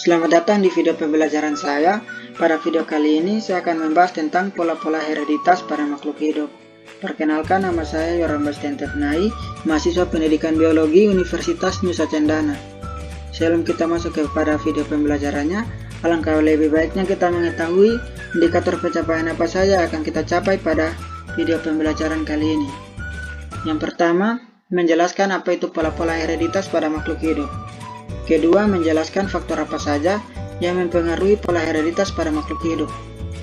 Selamat datang di video pembelajaran saya. Pada video kali ini saya akan membahas tentang pola-pola hereditas pada makhluk hidup. Perkenalkan, nama saya Yoram Bastian Tefnai, mahasiswa pendidikan biologi Universitas Nusa Cendana. Sebelum kita masuk kepada video pembelajarannya, alangkah lebih baiknya kita mengetahui indikator pencapaian apa saja akan kita capai pada video pembelajaran kali ini. Yang pertama, menjelaskan apa itu pola-pola hereditas pada makhluk hidup. Kedua, menjelaskan faktor apa saja yang mempengaruhi pola hereditas pada makhluk hidup.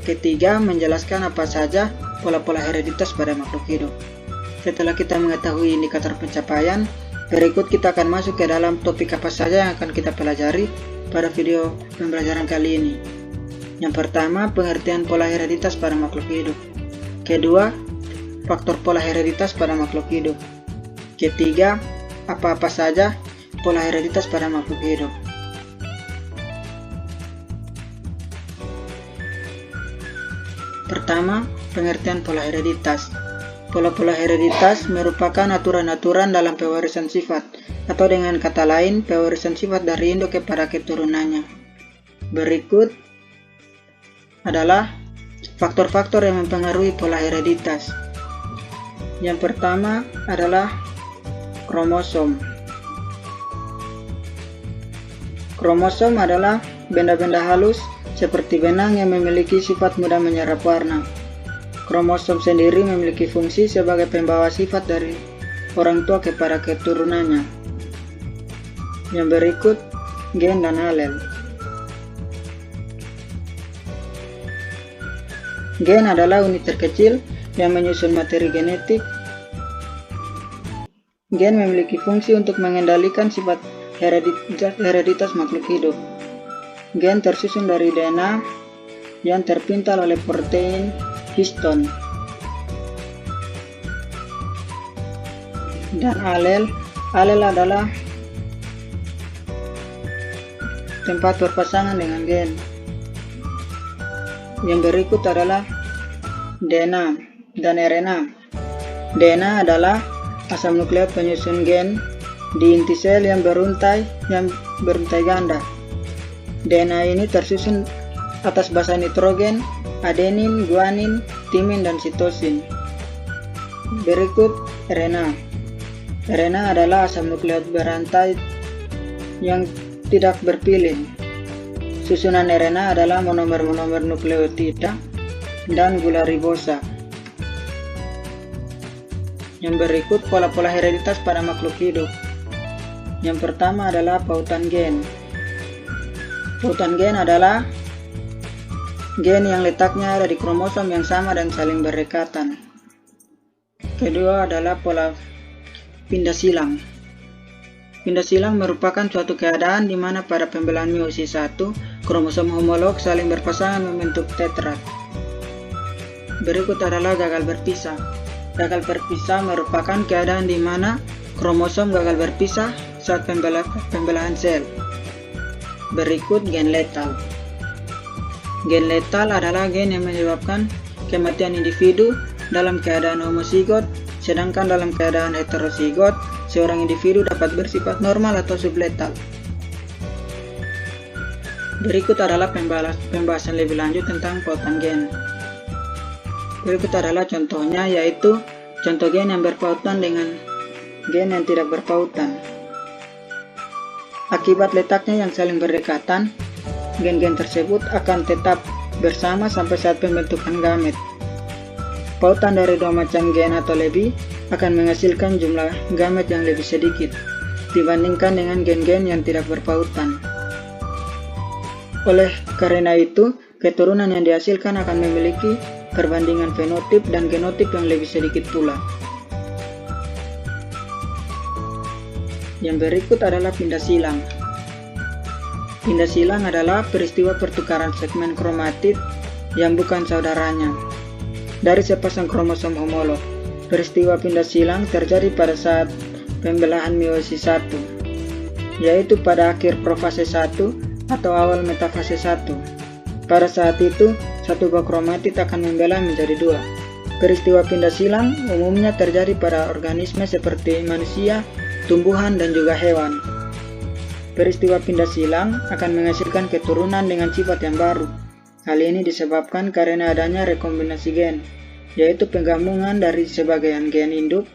Ketiga, menjelaskan apa saja pola-pola hereditas pada makhluk hidup. Setelah kita mengetahui indikator pencapaian, berikut kita akan masuk ke dalam topik apa saja yang akan kita pelajari pada video pembelajaran kali ini. Yang pertama, pengertian pola hereditas pada makhluk hidup. Kedua, faktor pola hereditas pada makhluk hidup. Ketiga, apa-apa saja pola hereditas pada makhluk hidup. Pertama, pengertian pola hereditas. Pola-pola hereditas merupakan aturan-aturan dalam pewarisan sifat, atau dengan kata lain, pewarisan sifat dari induk kepada keturunannya. Berikut adalah faktor-faktor yang mempengaruhi pola hereditas. Yang pertama adalah kromosom. Kromosom adalah benda-benda halus seperti benang yang memiliki sifat mudah menyerap warna. Kromosom sendiri memiliki fungsi sebagai pembawa sifat dari orang tua kepada keturunannya. Yang berikut, gen dan alel. Gen adalah unit terkecil yang menyusun materi genetik. Gen memiliki fungsi untuk mengendalikan sifat hereditas makhluk hidup. Gen tersusun dari DNA yang terpintal oleh protein histon. Dan alel adalah tempat berpasangan dengan gen. Yang berikut adalah DNA dan RNA. DNA adalah asam nukleat penyusun gen di inti sel yang beruntai ganda. DNA ini tersusun atas basa nitrogen, adenin, guanin, timin, dan sitosin. Berikut RNA. RNA adalah asam nukleat berantai yang tidak berpilin. Susunan RNA adalah monomer-monomer nukleotida dan gula ribosa. Yang berikut pola-pola hereditas pada makhluk hidup. Yang pertama adalah pautan gen. Pautan gen adalah gen yang letaknya ada di kromosom yang sama dan saling berdekatan. Kedua adalah pola pindah silang. Pindah silang merupakan suatu keadaan di mana pada pembelahan meiosis 1, kromosom homolog saling berpasangan membentuk tetrad. Berikut adalah gagal berpisah. Gagal berpisah merupakan keadaan di mana kromosom gagal berpisah saat pembelahan sel. Berikut gen letal. Gen letal adalah gen yang menyebabkan kematian individu dalam keadaan homozigot, sedangkan dalam keadaan heterozigot, seorang individu dapat bersifat normal atau subletal. Berikut adalah pembahasan lebih lanjut tentang pautan gen. Berikut adalah contohnya, yaitu contoh gen yang berpautan dengan gen yang tidak berpautan. Akibat letaknya yang saling berdekatan, gen-gen tersebut akan tetap bersama sampai saat pembentukan gamet. Pautan dari dua macam gen atau lebih akan menghasilkan jumlah gamet yang lebih sedikit dibandingkan dengan gen-gen yang tidak berpautan. Oleh karena itu, keturunan yang dihasilkan akan memiliki perbandingan fenotip dan genotip yang lebih sedikit pula. Yang berikut adalah pindah silang. Pindah silang adalah peristiwa pertukaran segmen kromatid yang bukan saudaranya dari sepasang kromosom homolog. Peristiwa pindah silang terjadi pada saat pembelahan meiosis 1, yaitu pada akhir profase 1 atau awal metafase 1. Pada saat itu, satu buah kromatid akan membelah menjadi dua. Peristiwa pindah silang umumnya terjadi pada organisme seperti manusia, tumbuhan, dan juga hewan. Peristiwa pindah silang akan menghasilkan keturunan dengan sifat yang baru. Hal ini disebabkan karena adanya rekombinasi gen, yaitu penggabungan dari sebagian gen induk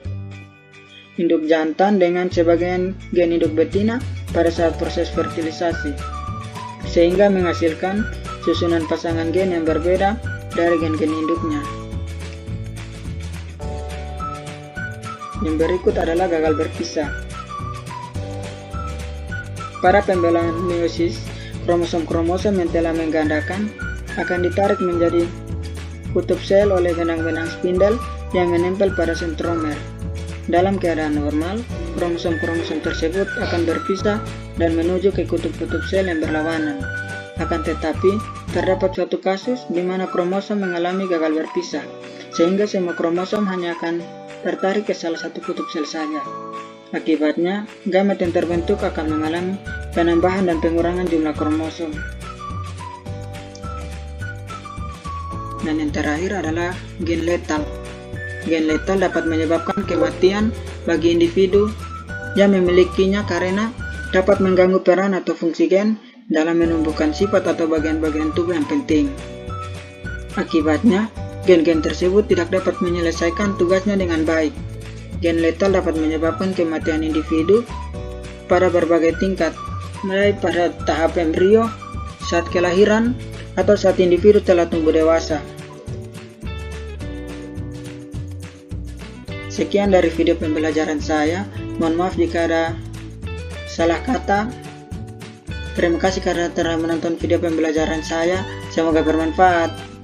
jantan dengan sebagian gen induk betina pada saat proses fertilisasi, sehingga menghasilkan susunan pasangan gen yang berbeda dari gen-gen induknya. Yang berikut adalah gagal berpisah. Pada pembelaan meiosis, kromosom-kromosom yang telah menggandakan akan ditarik menjadi kutub sel oleh benang-benang spindel yang menempel pada sentromer. Dalam keadaan normal, kromosom-kromosom tersebut akan berpisah dan menuju ke kutub-kutub sel yang berlawanan. Akan tetapi, terdapat suatu kasus di mana kromosom mengalami gagal berpisah, sehingga semua kromosom hanya akan tertarik ke salah satu kutub sel saja. Akibatnya, gamet yang terbentuk akan mengalami penambahan dan pengurangan jumlah kromosom. Dan yang terakhir adalah gen letal. Gen letal dapat menyebabkan kematian bagi individu yang memilikinya karena dapat mengganggu peran atau fungsi gen dalam menumbuhkan sifat atau bagian-bagian tubuh yang penting. Akibatnya, gen-gen tersebut tidak dapat menyelesaikan tugasnya dengan baik. Gen letal dapat menyebabkan kematian individu pada berbagai tingkat, mulai pada tahap embrio, saat kelahiran, atau saat individu telah tumbuh dewasa. Sekian dari video pembelajaran saya. Mohon maaf jika ada salah kata. Terima kasih karena telah menonton video pembelajaran saya. Semoga bermanfaat.